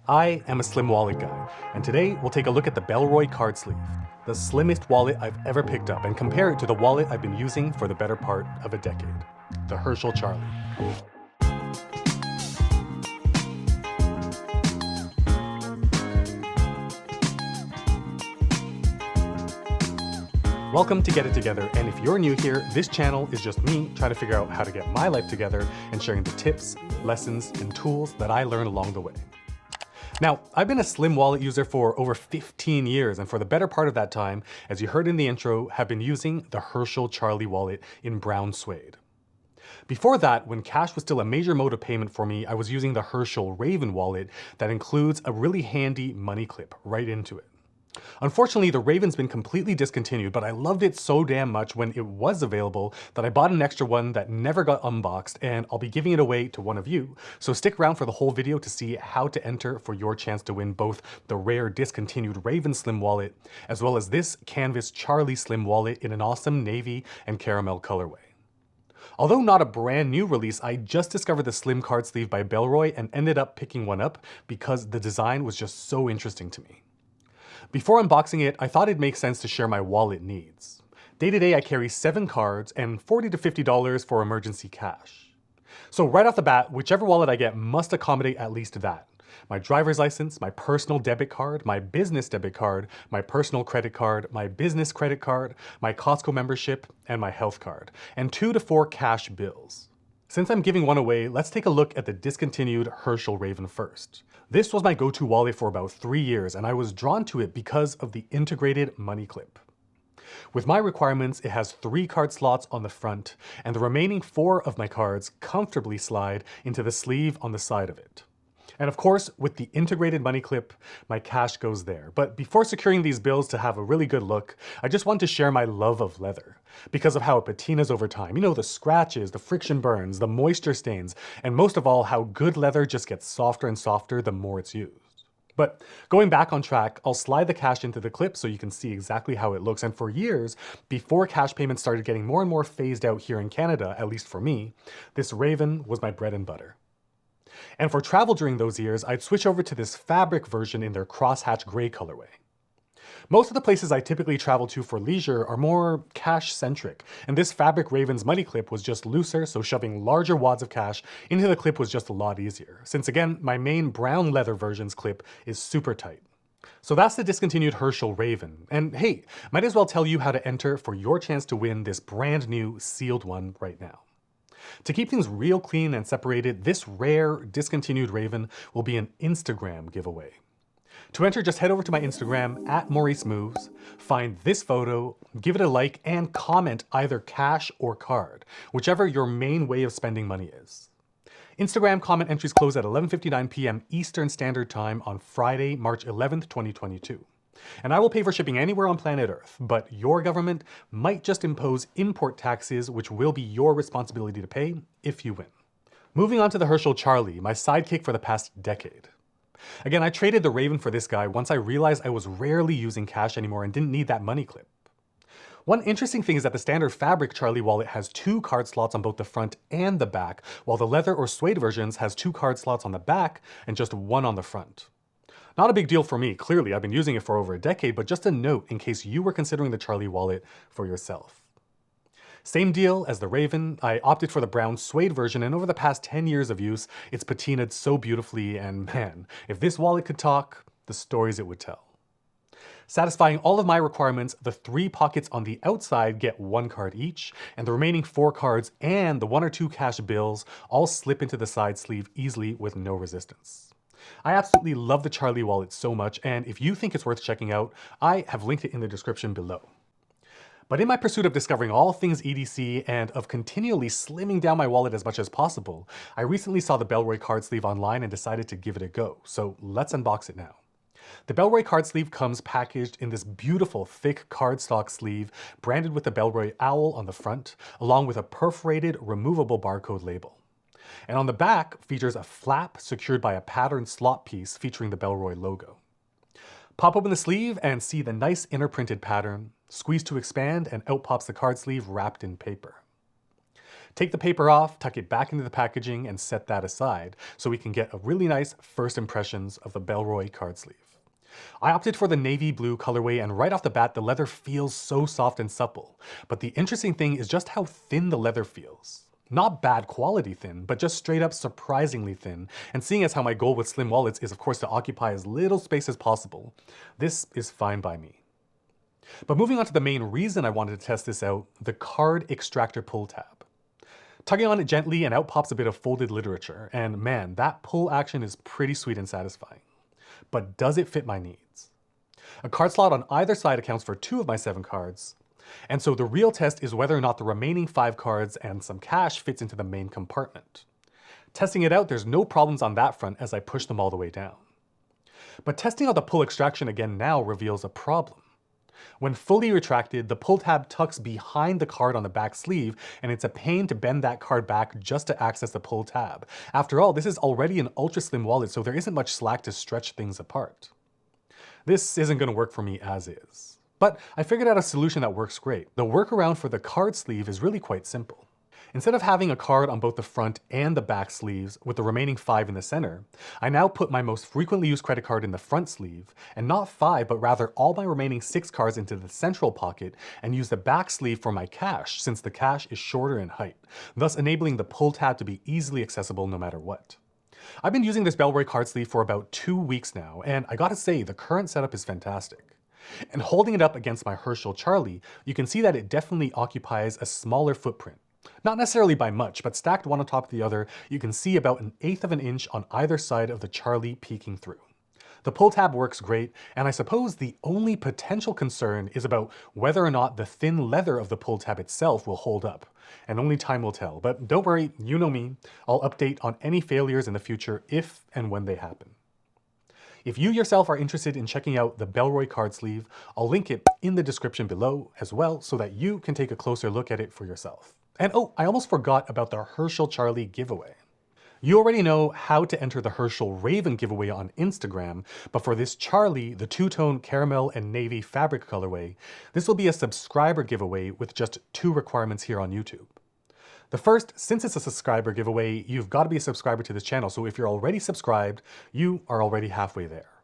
I am a slim wallet guy, and today we'll take a look at the Bellroy Card Sleeve, the slimmest wallet I've ever picked up, and compare it to the wallet I've been using for the better part of a decade, the Herschel Charlie. Welcome to Get It Together, and if you're new here, this channel is just me trying to figure out how to get my life together and sharing the tips, lessons, and tools that I learned along the way. Now, I've been a slim wallet user for over 15 years, and for the better part of that time, as you heard in the intro, have been using the Herschel Charlie wallet in brown suede. Before that, when cash was still a major mode of payment for me, I was using the Herschel Raven wallet that includes a really handy money clip right into it. Unfortunately, the Raven's been completely discontinued, but I loved it so damn much when it was available that I bought an extra one that never got unboxed, and I'll be giving it away to one of you. So stick around for the whole video to see how to enter for your chance to win both the rare discontinued Raven Slim wallet, as well as this canvas Charlie Slim wallet in an awesome navy and caramel colorway. Although not a brand new release, I just discovered the Slim Card Sleeve by Bellroy and ended up picking one up because the design was just so interesting to me. Before unboxing it, I thought it'd make sense to share my wallet needs. Day to day, I carry 7 cards and $40 to $50 for emergency cash. So right off the bat, whichever wallet I get must accommodate at least that. My driver's license, my personal debit card, my business debit card, my personal credit card, my business credit card, my Costco membership, and my health card, and 2 to 4 cash bills. Since I'm giving one away, let's take a look at the discontinued Herschel Raven first. This was my go-to wallet for about 3 years, and I was drawn to it because of the integrated money clip. With my requirements, it has 3 card slots on the front, and the remaining 4 of my cards comfortably slide into the sleeve on the side of it. And of course, with the integrated money clip, my cash goes there. But before securing these bills to have a really good look, I just want to share my love of leather. Because of how it patinas over time. You know, the scratches, the friction burns, the moisture stains, and most of all, how good leather just gets softer and softer the more it's used. But going back on track, I'll slide the cash into the clip so you can see exactly how it looks. And for years, before cash payments started getting more and more phased out here in Canada, at least for me, this Raven was my bread and butter. And for travel during those years, I'd switch over to this fabric version in their crosshatch gray colorway. Most of the places I typically travel to for leisure are more cash-centric, and this fabric Raven's money clip was just looser, so shoving larger wads of cash into the clip was just a lot easier, since again, my main brown leather version's clip is super tight. So that's the discontinued Herschel Raven, and hey, might as well tell you how to enter for your chance to win this brand new sealed one right now. To keep things real clean and separated, this rare discontinued Raven will be an Instagram giveaway. To enter, just head over to my Instagram, @MauriceMoves, find this photo, give it a like, and comment either cash or card, whichever your main way of spending money is. Instagram comment entries close at 11:59 p.m. Eastern Standard Time on Friday, March 11th, 2022. And I will pay for shipping anywhere on planet Earth, but your government might just impose import taxes, which will be your responsibility to pay if you win. Moving on to the Herschel Charlie, my sidekick for the past decade. Again, I traded the Raven for this guy once I realized I was rarely using cash anymore and didn't need that money clip. One interesting thing is that the standard fabric Charlie wallet has 2 card slots on both the front and the back, while the leather or suede versions has 2 card slots on the back and just 1 on the front. Not a big deal for me, clearly I've been using it for over a decade, but just a note in case you were considering the Charlie wallet for yourself. Same deal as the Raven, I opted for the brown suede version, and over the past 10 years of use, it's patinaed so beautifully, and man, if this wallet could talk, the stories it would tell. Satisfying all of my requirements, the 3 pockets on the outside get 1 card each, and the remaining 4 cards and the 1 or 2 cash bills all slip into the side sleeve easily with no resistance. I absolutely love the Charlie wallet so much, and if you think it's worth checking out, I have linked it in the description below. But in my pursuit of discovering all things EDC and of continually slimming down my wallet as much as possible, I recently saw the Bellroy Card Sleeve online and decided to give it a go, so let's unbox it now. The Bellroy Card Sleeve comes packaged in this beautiful thick cardstock sleeve branded with the Bellroy owl on the front, along with a perforated removable barcode label. And on the back features a flap secured by a patterned slot piece featuring the Bellroy logo. Pop open the sleeve and see the nice inner printed pattern, squeeze to expand, and out pops the card sleeve wrapped in paper. Take the paper off, tuck it back into the packaging, and set that aside so we can get a really nice first impressions of the Bellroy card sleeve. I opted for the navy blue colorway, and right off the bat the leather feels so soft and supple. But the interesting thing is just how thin the leather feels. Not bad quality thin, but just straight up surprisingly thin. And seeing as how my goal with slim wallets is of course to occupy as little space as possible, this is fine by me. But moving on to the main reason I wanted to test this out, the card extractor pull tab. Tugging on it gently and out pops a bit of folded literature, and man, that pull action is pretty sweet and satisfying. But does it fit my needs? A card slot on either side accounts for 2 of my 7 cards, and so the real test is whether or not the remaining 5 cards and some cash fits into the main compartment. Testing it out, there's no problems on that front as I push them all the way down. But testing out the pull extraction again now reveals a problem. When fully retracted, the pull tab tucks behind the card on the back sleeve, and it's a pain to bend that card back just to access the pull tab. After all, this is already an ultra slim wallet, so there isn't much slack to stretch things apart. This isn't going to work for me as is. But I figured out a solution that works great. The workaround for the card sleeve is really quite simple. Instead of having a card on both the front and the back sleeves with the remaining 5 in the center, I now put my most frequently used credit card in the front sleeve, and not 5 but rather all my remaining 6 cards into the central pocket, and use the back sleeve for my cash since the cash is shorter in height, thus enabling the pull tab to be easily accessible no matter what. I've been using this Bellroy card sleeve for about 2 weeks now, and I gotta say the current setup is fantastic. And holding it up against my Herschel Charlie, you can see that it definitely occupies a smaller footprint. Not necessarily by much, but stacked one on top of the other, you can see about 1/8 of an inch on either side of the Charlie peeking through. The pull tab works great, and I suppose the only potential concern is about whether or not the thin leather of the pull tab itself will hold up, and only time will tell. But don't worry, you know me, I'll update on any failures in the future if and when they happen. If you yourself are interested in checking out the Bellroy card sleeve, I'll link it in the description below as well so that you can take a closer look at it for yourself. And oh, I almost forgot about the Herschel Charlie giveaway. You already know how to enter the Herschel Raven giveaway on Instagram, but for this Charlie, the 2-tone caramel and navy fabric colorway, this will be a subscriber giveaway with just 2 requirements here on YouTube. The first, since it's a subscriber giveaway, you've got to be a subscriber to this channel, so if you're already subscribed, you are already halfway there.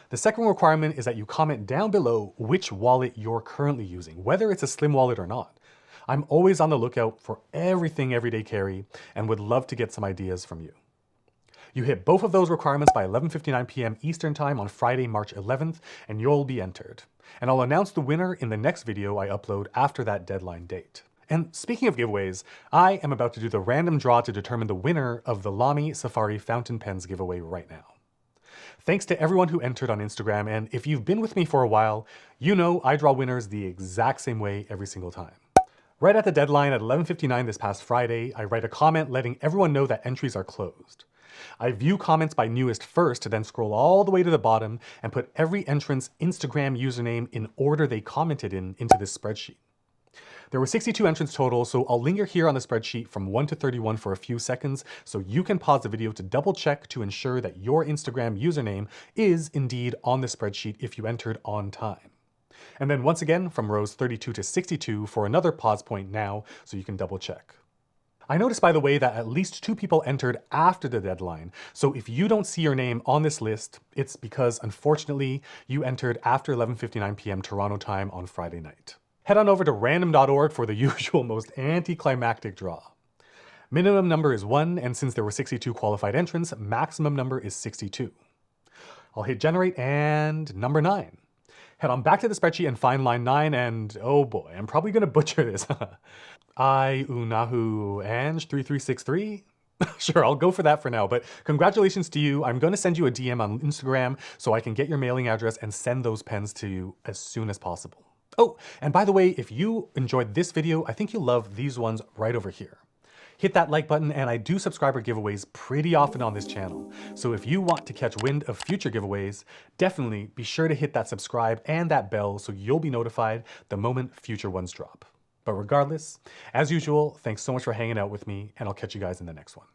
The second requirement is that you comment down below which wallet you're currently using, whether it's a slim wallet or not. I'm always on the lookout for everything everyday carry and would love to get some ideas from you. You hit both of those requirements by 11:59 p.m. Eastern Time on Friday, March 11th, and you'll be entered. And I'll announce the winner in the next video I upload after that deadline date. And speaking of giveaways, I am about to do the random draw to determine the winner of the Lamy Safari Fountain Pens giveaway right now. Thanks to everyone who entered on Instagram, and if you've been with me for a while, you know I draw winners the exact same way every single time. Right at the deadline at 11:59 this past Friday, I write a comment letting everyone know that entries are closed. I view comments by newest first to then scroll all the way to the bottom and put every entrant's Instagram username in order they commented into this spreadsheet. There were 62 entrants total, so I'll linger here on the spreadsheet from 1 to 31 for a few seconds so you can pause the video to double check to ensure that your Instagram username is indeed on the spreadsheet if you entered on time. And then once again from rows 32 to 62 for another pause point now so you can double check. I noticed, by the way, that at least 2 people entered after the deadline, so if you don't see your name on this list, it's because unfortunately you entered after 11:59 p.m. Toronto time on Friday night. Head on over to random.org for the usual most anticlimactic draw. Minimum number is 1, and since there were 62 qualified entrants, maximum number is 62. I'll hit generate and number 9. Head on back to the spreadsheet and find line 9, and oh boy, I'm probably gonna butcher this. I Unahu Ange 3363. Sure, I'll go for that for now, but congratulations to you. I'm gonna send you a DM on Instagram so I can get your mailing address and send those pens to you as soon as possible. Oh, and by the way, if you enjoyed this video, I think you'll love these ones right over here. Hit that like button, and I do subscriber giveaways pretty often on this channel. So if you want to catch wind of future giveaways, definitely be sure to hit that subscribe and that bell so you'll be notified the moment future ones drop. But regardless, as usual, thanks so much for hanging out with me, and I'll catch you guys in the next one.